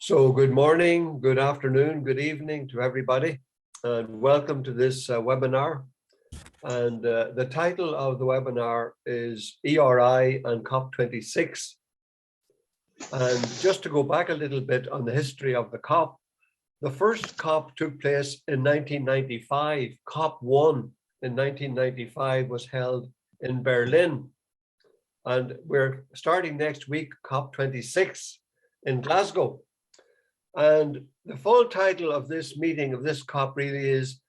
So good morning, good afternoon, good evening to everybody, and welcome to this webinar. And the title of the webinar is ERI and COP26. And just to go back a little bit on the history of the COP, the first COP took place in 1995. COP1 in 1995 was held in Berlin. And we're starting next week, COP26 in Glasgow. And the full title of this meeting, of this COP, really is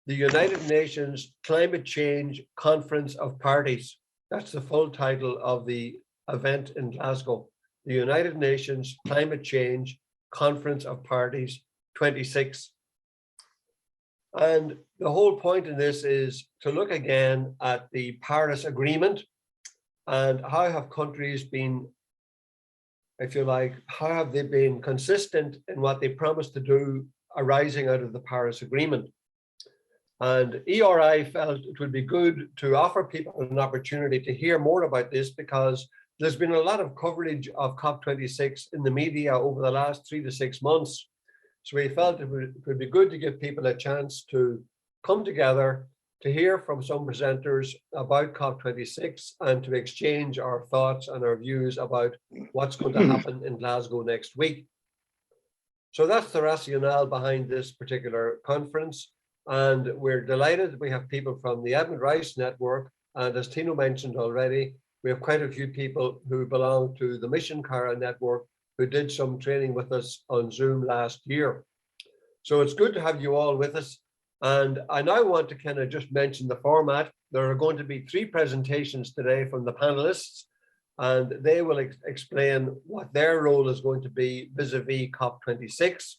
the United Nations Climate Change Conference of Parties. That's the full title of the event in Glasgow. The United Nations Climate Change Conference of Parties 26. And the whole point in this is to look again at the Paris Agreement and how have countries been, if you like, how have they been consistent in what they promised to do arising out of the Paris Agreement. And ERI felt it would be good to offer people an opportunity to hear more about this, because there's been a lot of coverage of COP26 in the media over the last 3 to 6 months. So we felt it would be good to give people a chance to come together, to hear from some presenters about COP26 and to exchange our thoughts and our views about what's going to happen in Glasgow next week. So that's the rationale behind this particular conference. And we're delighted we have people from the Edmund Rice Network. And as Tino mentioned already, we have quite a few people who belong to the Mission Cara Network who did some training with us on Zoom last year. So it's good to have you all with us. And I now want to kind of just mention the format. There are going to be 3 presentations today from the panelists, and they will explain what their role is going to be vis-a-vis COP26.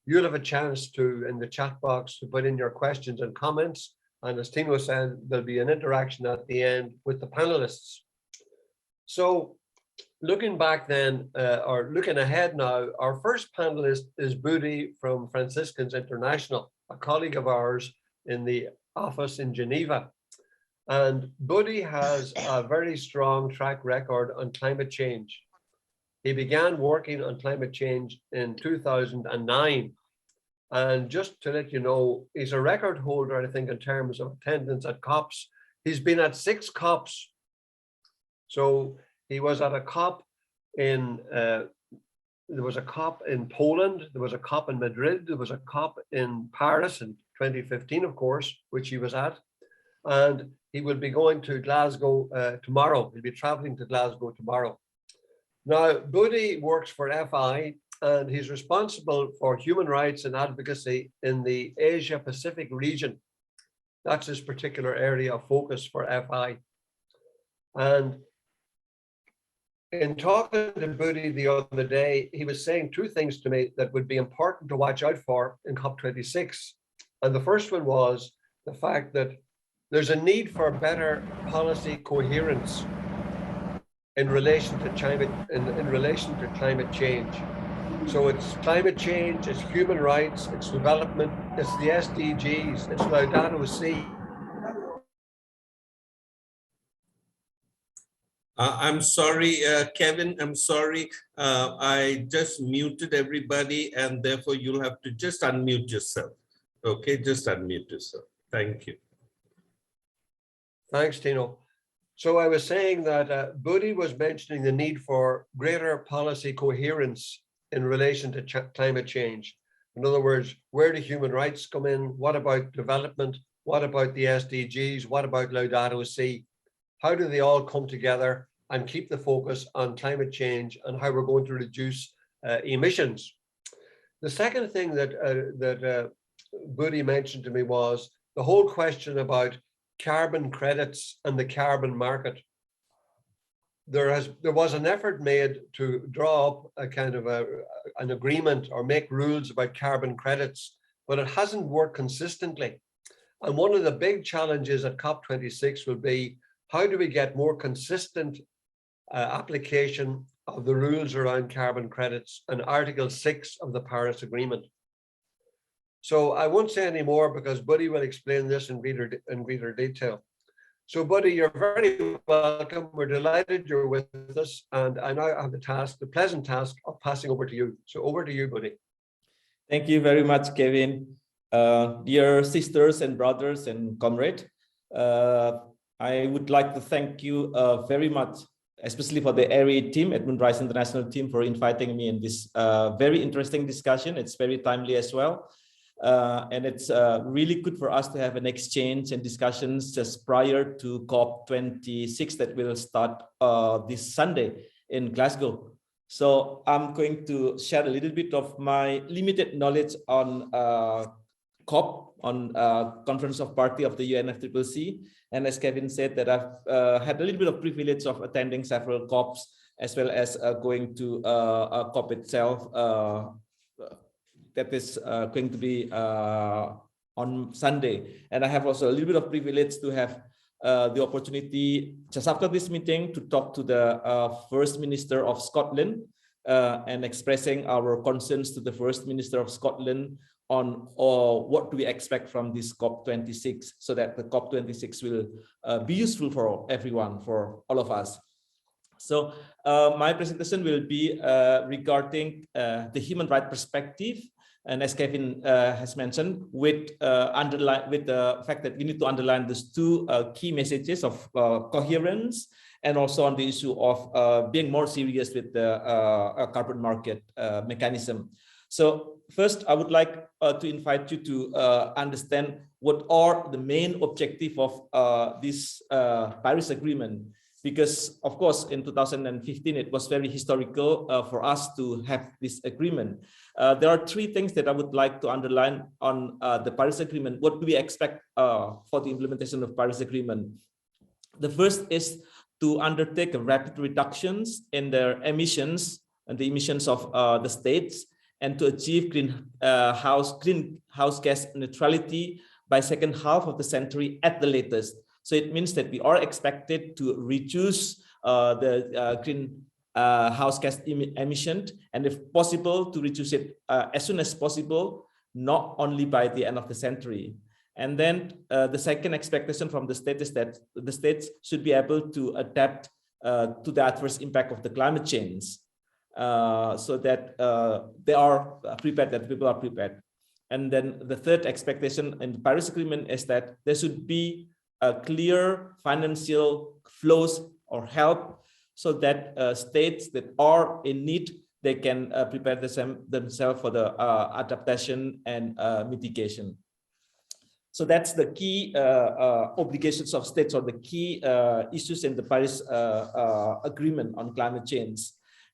You'll have a chance to, in the chat box, to put in your questions and comments. And as Tino said, there'll be an interaction at the end with the panelists. So looking back then, or looking ahead now, our first panelist is Budi from Franciscans International, a colleague of ours in the office in Geneva. And Budi has a very strong track record on climate change. He began working on climate change in 2009. And just to let you know, he's a record holder, I think, in terms of attendance at COPs. He's been at 6 COPs. So he was at a COP in, there was a COP in Poland, there was a COP in Madrid, there was a COP in Paris in 2015, of course, which he was at. And he will be going to Glasgow tomorrow. He'll be traveling to Glasgow tomorrow. Now, Budi works for FI, and he's responsible for human rights and advocacy in the Asia Pacific region. That's his particular area of focus for FI. And in talking to Budi the other day, he was saying 2 things to me that would be important to watch out for in COP26. And the first one was the fact that there's a need for better policy coherence in relation to climate change. So it's climate change, it's human rights, it's development, it's the SDGs, it's Laudato Si. I'm sorry, Kevin, I'm sorry. I just muted everybody, and therefore you'll have to just unmute yourself. Okay, just unmute yourself. Thank you. Thanks, Tino. So I was saying that Budi was mentioning the need for greater policy coherence in relation to climate change. In other words, where do human rights come in? What about development? What about the SDGs? What about Laudato Si? How do they all come together and keep the focus on climate change and how we're going to reduce emissions? The second thing that Budi mentioned to me was the whole question about carbon credits and the carbon market. There was an effort made to draw up a kind of an agreement or make rules about carbon credits, but it hasn't worked consistently. And one of the big challenges at COP26 will be, how do we get more consistent application of the rules around carbon credits and Article 6 of the Paris Agreement? So I won't say any more because Budi will explain this in greater detail. So, Buddy, you're very welcome. We're delighted you're with us. And I now have the pleasant task of passing over to you. So over to you, Buddy. Thank you very much, Kevin. Dear sisters and brothers and comrade, I would like to thank you very much, especially for the ERI team, Edmund Rice International team, for inviting me in this very interesting discussion. It's very timely as well. And it's really good for us to have an exchange and discussions just prior to COP26 that will start this Sunday in Glasgow. So I'm going to share a little bit of my limited knowledge on COP, on Conference of Party of the UNFCCC. And as Kevin said, that I've had a little bit of privilege of attending several COPs, as well as going to a COP itself. That is going to be on Sunday. And I have also a little bit of privilege to have the opportunity just after this meeting to talk to the First Minister of Scotland and expressing our concerns to the First Minister of Scotland on what do we expect from this COP26, so that the COP26 will be useful for everyone, for all of us. So my presentation will be regarding the human rights perspective. And as Kevin has mentioned, with the fact that we need to underline these two key messages of coherence, and also on the issue of being more serious with the carbon market mechanism. So first, I would like to invite you to understand what are the main objective of this Paris Agreement. Because, of course, in 2015, it was very historical for us to have this agreement. There are three things that I would like to underline on the Paris Agreement. What do we expect for the implementation of Paris Agreement? The first is to undertake rapid reductions in their emissions and the emissions of the states, and to achieve greenhouse gas neutrality by second half of the century at the latest. So it means that we are expected to reduce the greenhouse gas emission, and if possible, to reduce it as soon as possible, not only by the end of the century. And then the second expectation from the state is that the states should be able to adapt to the adverse impact of the climate change, so that they are prepared, that people are prepared. And then the third expectation in the Paris Agreement is that there should be clear financial flows or help, so that states that are in need, they can prepare themselves for the adaptation and mitigation. So that's the key obligations of states, or the key issues in the Paris Agreement on climate change.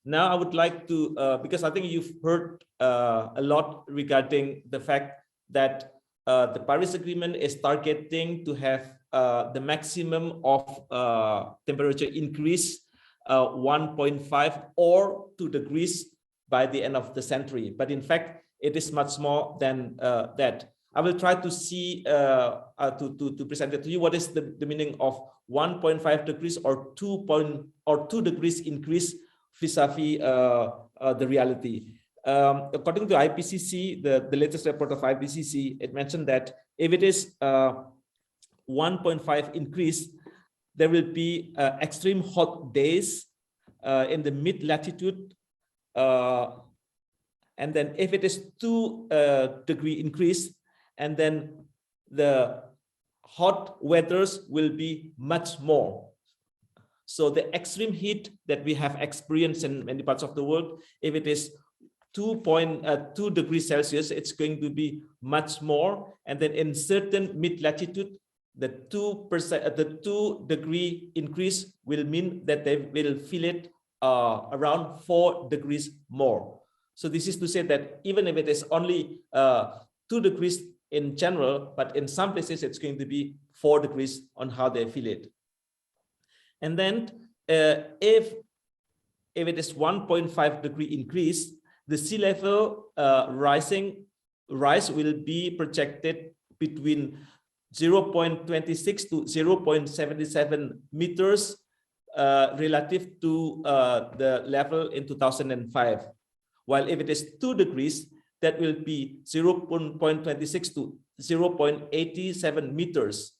Now I would like to, because I think you've heard a lot regarding the fact that the Paris Agreement is targeting to have the maximum of temperature increase 1.5 or 2 degrees by the end of the century. But in fact, it is much more than that. I will try to see, to present it to you, what is the meaning of 1.5 degrees or 2 degrees increase vis-a-vis the reality. According to IPCC, the latest report of IPCC, it mentioned that if it is 1.5 increase, there will be extreme hot days in the mid-latitude. And then if it is 2 degree increase, and then the hot weathers will be much more. So the extreme heat that we have experienced in many parts of the world, if it is 2 degrees Celsius, it's going to be much more. And then in certain mid-latitude, the 2 degree increase will mean that they will feel it around 4 degrees more. So this is to say that even if it is only 2 degrees in general, but in some places it's going to be 4 degrees on how they feel it. And then if it is 1.5 degree increase, the sea level rise will be projected between 0.26 to 0.77 meters relative to the level in 2005. While if it is 2 degrees, that will be 0.26 to 0.87 meters.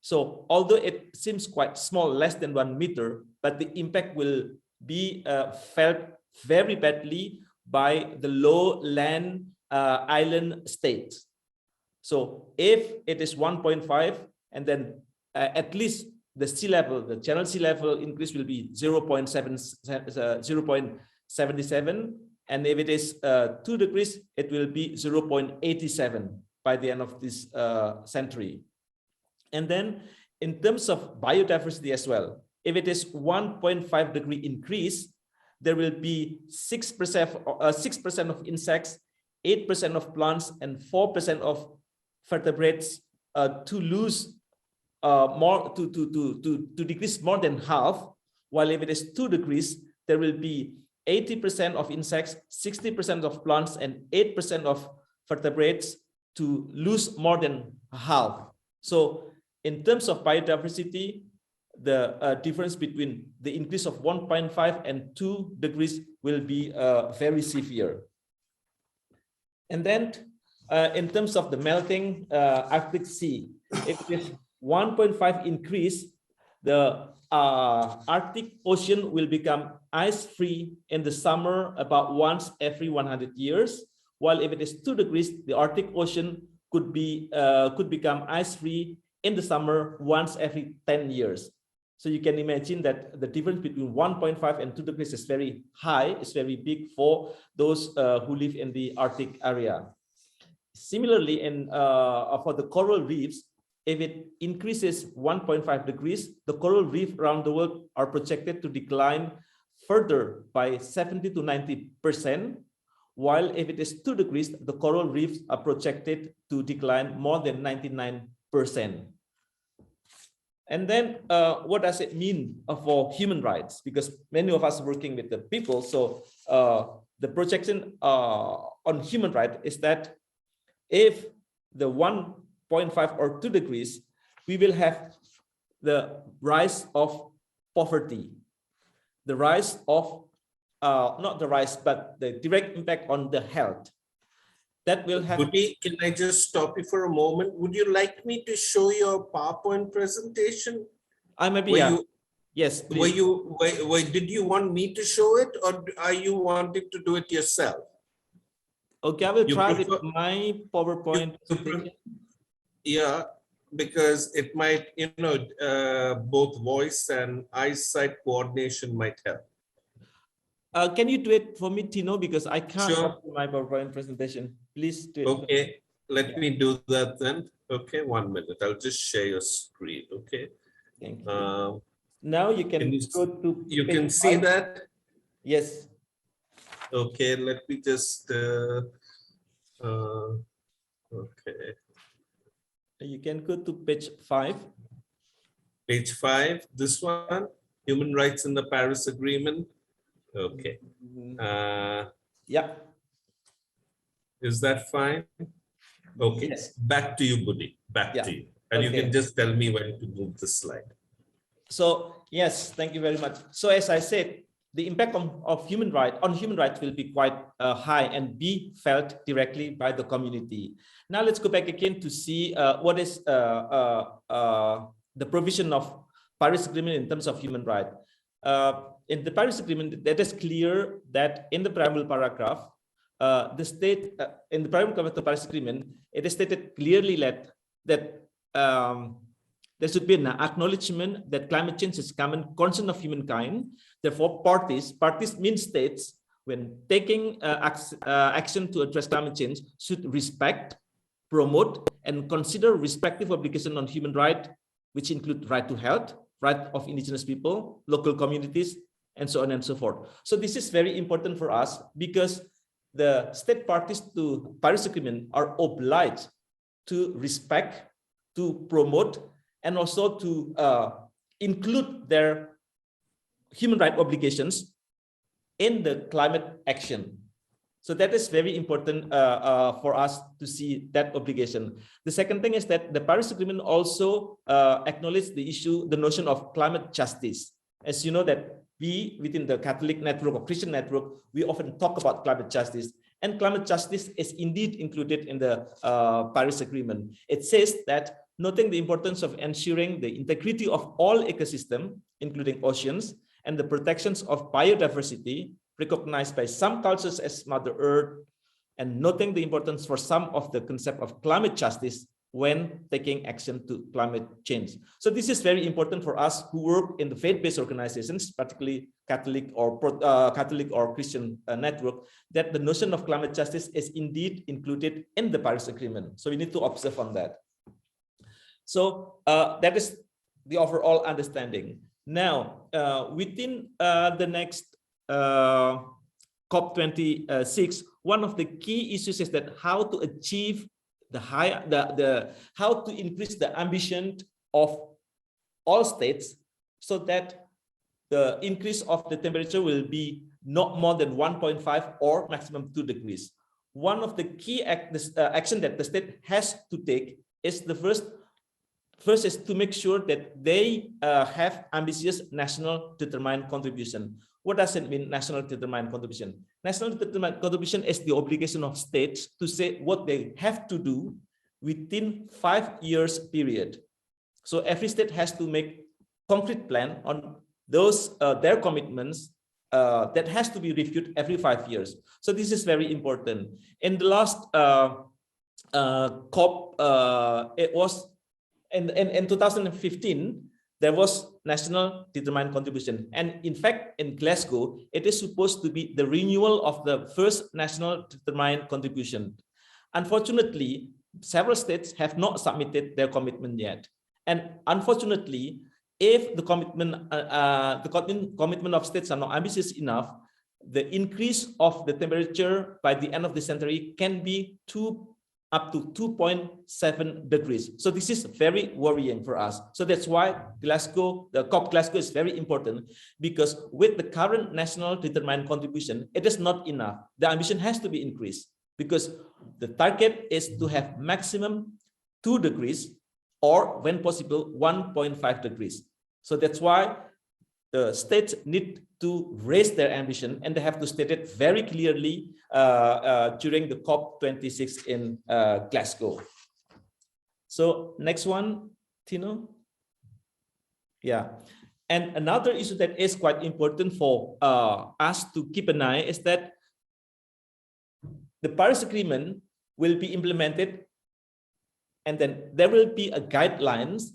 So although it seems quite small, less than 1 meter, but the impact will be felt very badly by the lowland island states. So if it is 1.5, and then at least the sea level, the general sea level increase will be 0.77, and if it is 2 degrees, it will be 0.87 by the end of this century. And then in terms of biodiversity as well, if it is 1.5 degree increase, there will be 6% of insects, 8% of plants, and 4% of vertebrates to lose to decrease more than half. While if it is 2 degrees, there will be 80% of insects, 60% of plants, and 8% of vertebrates to lose more than half. So in terms of biodiversity, the difference between the increase of 1.5 and 2 degrees will be very severe. And then in terms of the melting Arctic Sea, if it is 1.5 increase, the Arctic Ocean will become ice-free in the summer about once every 100 years, while if it is 2 degrees, the Arctic Ocean could become ice-free in the summer once every 10 years. So you can imagine that the difference between 1.5 and 2 degrees is very high, it's very big for those who live in the Arctic area. Similarly, for the coral reefs, if it increases 1.5 degrees, the coral reef around the world are projected to decline further by 70 to 90%, while if it is 2 degrees, the coral reefs are projected to decline more than 99%. And then what does it mean for human rights? Because many of us are working with the people, so the projection on human rights is that if the 1.5 or 2 degrees, we will have the rise of poverty, the rise of, not the rise, but the direct impact on the health. That will have. Budi, can I just stop you for a moment? Would you like me to show your PowerPoint presentation? I may be, yeah. Yes, please. Did you want me to show it, or are you wanting to do it yourself? Okay, I will try with my PowerPoint. Yeah, because it might, both voice and eyesight coordination might help. Can you do it for me, Tino? Because I can't Sure. do my PowerPoint presentation. Please do it. Okay, let me do that then. Okay, 1 minute. I'll just share your screen. Okay. Thank you. Now you can go to. You can see that? Yes. Okay, let me just. Okay. You can go to page 5. Page 5. This one. Human rights in the Paris Agreement. Okay. Yeah. Is that fine? Okay. Yes. Back to you, Budi. Back to you. And you can just tell me when to move the slide. So yes, thank you very much. So as I said, the impact of human rights will be quite high and be felt directly by the community. Now let's go back again to see what is the provision of Paris Agreement in terms of human rights. In the Paris Agreement, that is clear that in the preamble paragraph, the state in the preamble paragraph of the Paris Agreement, it is stated clearly that there should be an acknowledgement that climate change is a common concern of humankind. Therefore, parties mean states, when taking action to address climate change, should respect, promote, and consider respective obligations on human rights, which include right to health, right of indigenous people, local communities, and so on and so forth. So this is very important for us because the state parties to Paris Agreement are obliged to respect, to promote, and also to include their human rights obligations in the climate action. So that is very important for us to see that obligation. The second thing is that the Paris Agreement also acknowledges the notion of climate justice. As you know that we, within the Catholic network or Christian network, we often talk about climate justice. And climate justice is indeed included in the Paris Agreement. It says that noting the importance of ensuring the integrity of all ecosystems, including oceans, and the protections of biodiversity recognized by some cultures as Mother Earth, and noting the importance for some of the concept of climate justice when taking action to climate change. So this is very important for us who work in the faith-based organizations, particularly Catholic or Christian network, that the notion of climate justice is indeed included in the Paris Agreement. So we need to observe on that. So that is the overall understanding. Now, within the next COP26, one of the key issues is that how to achieve how to increase the ambition of all states so that the increase of the temperature will be not more than 1.5 or maximum 2 degrees. One of the key action that the state has to take is the first is to make sure that they have ambitious national determined contribution. What does it mean, national determined contribution? National determined contribution is the obligation of states to say what they have to do within 5 years period. So every state has to make concrete plan on those their commitments that has to be reviewed every 5 years. So this is very important. In the last COP, it was in 2015. There was national determined contribution. And in fact, in Glasgow, it is supposed to be the renewal of the first national determined contribution. Unfortunately, several states have not submitted their commitment yet. And unfortunately, if the commitment of states are not ambitious enough, the increase of the temperature by the end of the century can be up to 2.7 degrees. So this is very worrying for us. So that's why the COP Glasgow is very important, because with the current national determined contribution, it is not enough. The ambition has to be increased because the target is to have maximum 2 degrees or when possible 1.5 degrees. So that's why the states need to raise their ambition, and they have to state it very clearly during the COP26 in Glasgow. So next one, Tino. Yeah, and another issue that is quite important for us to keep an eye is that the Paris Agreement will be implemented, and then there will be a guidelines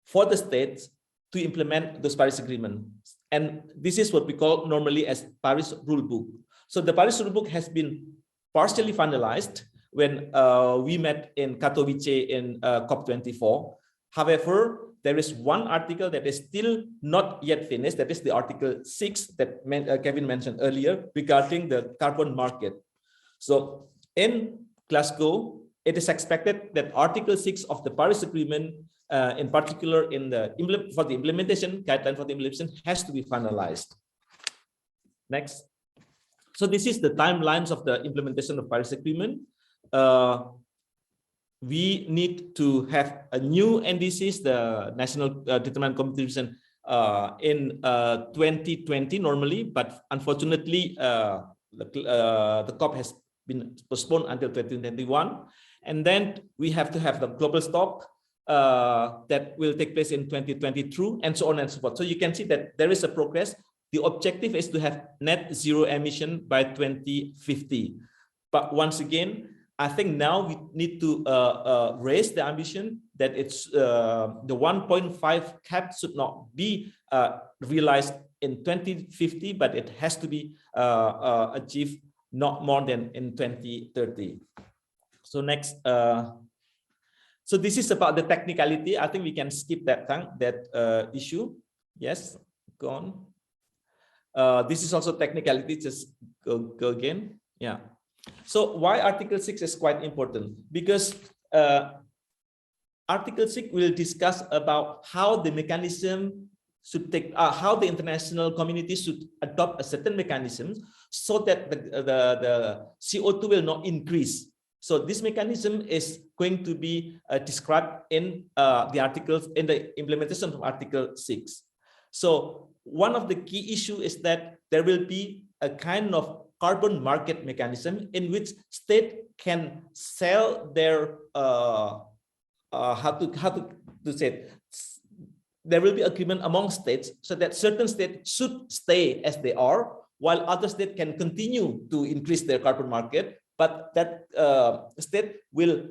for the states to implement those Paris Agreement. And this is what we call normally as Paris Rulebook. So the Paris Rulebook has been partially finalized when we met in Katowice in COP24. However, there is one article that is still not yet finished. That is the Article 6 that Kevin mentioned earlier regarding the carbon market. So in Glasgow, it is expected that Article 6 of the Paris Agreement, in particular for the implementation, guideline for the implementation, has to be finalized. Next. So this is the timelines of the implementation of Paris Agreement. We need to have a new NDCs, the National Determined Contribution, in 2020 normally, but unfortunately, the COP has been postponed until 2021. And then we have to have the global stock that will take place in 2022, and so on and so forth. So you can see that there is a progress. The objective is to have net zero emission by 2050. But once again, I think now we need to raise the ambition that it's the 1.5 cap should not be realized in 2050, but it has to be achieved not more than in 2030. So next, so this is about the technicality. I think we can skip that issue. Yes, go on. This is also technicality. Just go again. Yeah. So why Article 6 is quite important? Because Article 6 will discuss about how the mechanism should take, how the international community should adopt a certain mechanism so that the CO2 will not increase. So this mechanism is going to be described in the articles, in the implementation of Article 6. So one of the key issues is that there will be a kind of carbon market mechanism in which state can sell their how to say it? There will be agreement among states so that certain states should stay as they are, while other states can continue to increase their carbon market, but that state will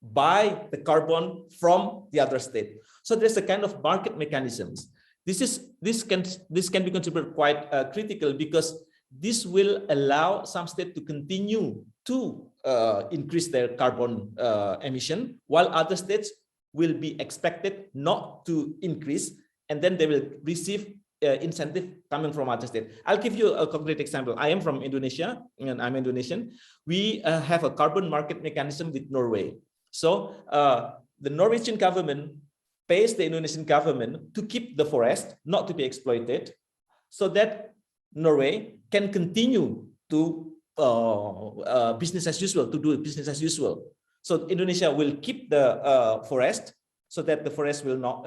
buy the carbon from the other state. So there's a kind of market mechanisms. This can be considered quite critical, because this will allow some states to continue to increase their carbon emission, while other states will be expected not to increase, and then they will receive incentive coming from other states. I'll give you a concrete example. I am from Indonesia, and I'm Indonesian. We have a carbon market mechanism with Norway. So the Norwegian government pays the Indonesian government to keep the forest, not to be exploited, so that Norway can continue to business as usual, to do business as usual. So Indonesia will keep the forest, so that the forest will not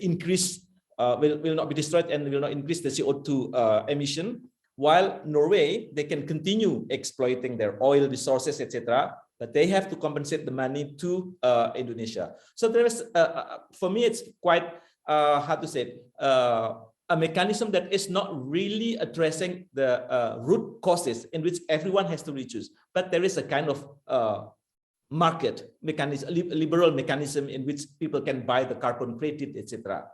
increase, will not be destroyed, and will not increase the CO2 emission, while Norway, they can continue exploiting their oil resources, etc., but they have to compensate the money to Indonesia. So there is, for me, it's quite, how to say it, a mechanism that is not really addressing the root causes in which everyone has to reduce, but there is a kind of market mechanism, a liberal mechanism in which people can buy the carbon credit, etc.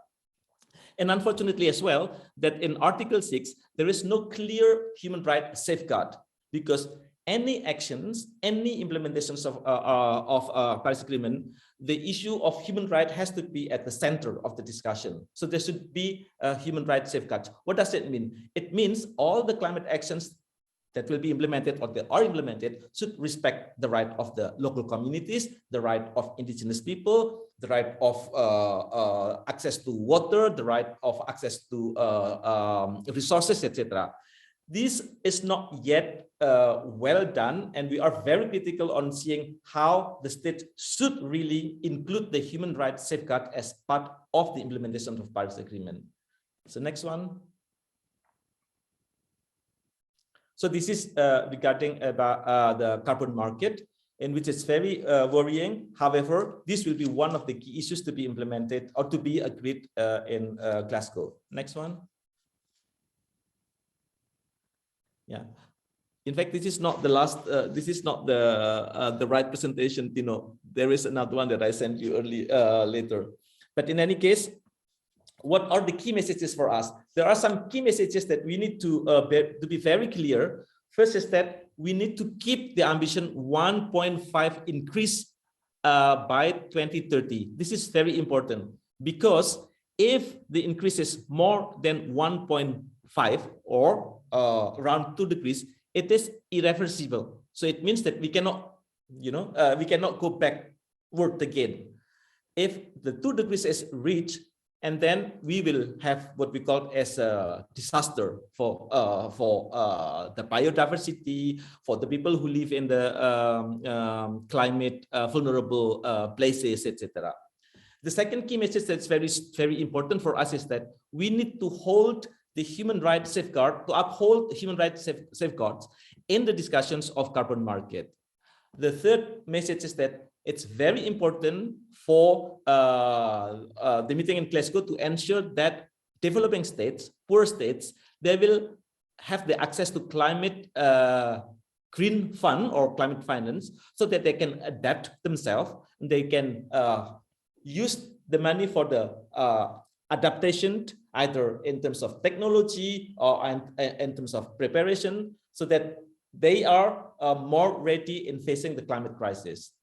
And unfortunately as well, that in Article 6, there is no clear human rights safeguard, because any actions, any implementations of Paris Agreement, the issue of human rights has to be at the center of the discussion. So there should be human rights safeguards. What does it mean? It means all the climate actions that will be implemented or that are implemented should respect the right of the local communities, the right of indigenous people, the right of access to water, the right of access to resources, etc. This is not yet well done, and we are very critical on seeing how the state should really include the human rights safeguard as part of the implementation of Paris Agreement. So next one. So this is regarding about the carbon market, in which it's very worrying. However, this will be one of the key issues to be implemented or to be agreed in Glasgow. Next one. Yeah. In fact, this is not the last. This is not the right presentation. You know, there is another one that I sent you later. But in any case, what are the key messages for us? There are some key messages that we need to be very clear. First is that we need to keep the ambition 1.5 increase by 2030. This is very important, because if the increase is more than 1.5 or around 2 degrees, it is irreversible. So it means that we cannot, we cannot go backward again. If the 2 degrees is reached, and then we will have what we call as a disaster for the biodiversity, for the people who live in the climate vulnerable places, etc. The second key message that's very, very important for us is that we need to hold the human rights safeguard, to uphold human rights safeguards in the discussions of carbon market. The third message is that it's very important for the meeting in Glasgow to ensure that developing states, poor states, they will have the access to climate green fund or climate finance, so that they can adapt themselves. They can use the money for the adaptation, either in terms of technology or in terms of preparation, so that they are more ready in facing the climate crisis.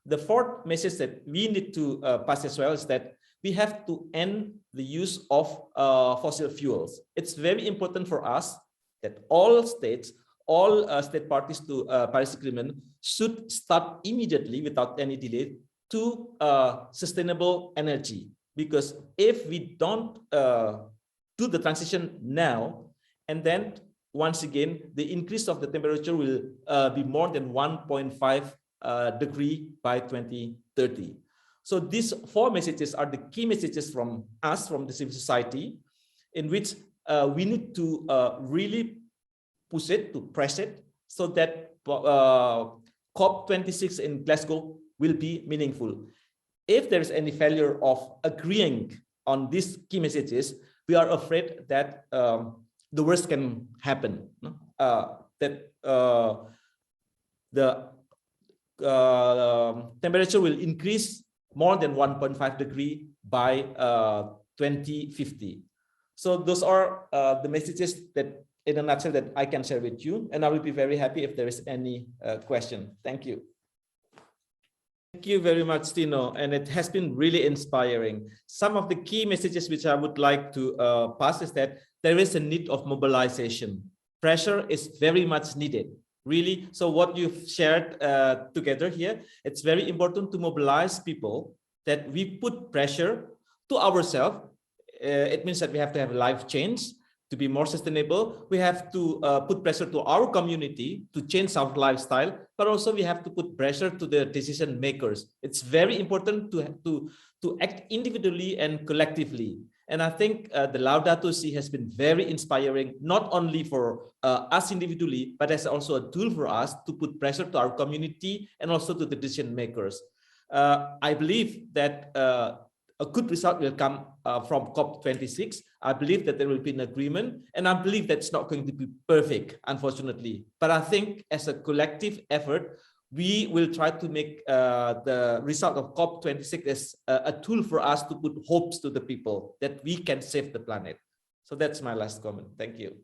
The fourth message that we need to pass as well is that we have to end the use of fossil fuels. It's very important for us that all states, all state parties to Paris Agreement should start immediately, without any delay, to sustainable energy. Because if we don't do the transition now, and then once again, the increase of the temperature will be more than 1.5 degree by 2030. So these four messages are the key messages from us, from the civil society, in which we need to really push it, to press it, so that COP26 in Glasgow will be meaningful. if there is any failure of agreeing on these key messages, we are afraid that the worst can happen. That the temperature will increase more than 1.5 degree by 2050. So those are the messages that, in a nutshell, that I can share with you, and I will be very happy if there is any question. Thank you. Thank you very much, Tino, and it has been really inspiring. Some of the key messages which I would like to pass is that there is a need of mobilization. Pressure is very much needed, really. So what you've shared together here, it's very important to mobilize people, that we put pressure to ourselves. It means that we have to have life change to be more sustainable. We have to put pressure to our community to change our lifestyle, but also we have to put pressure to the decision makers. It's very important to act individually and collectively. And I think the Laudato Si has been very inspiring, not only for us individually, but as also a tool for us to put pressure to our community and also to the decision makers. I believe that a good result will come from COP26. I believe that there will be an agreement, and I believe that's not going to be perfect, unfortunately. But I think as a collective effort, we will try to make the result of COP26 as a tool for us to put hopes to the people that we can save the planet. So that's my last comment. Thank you.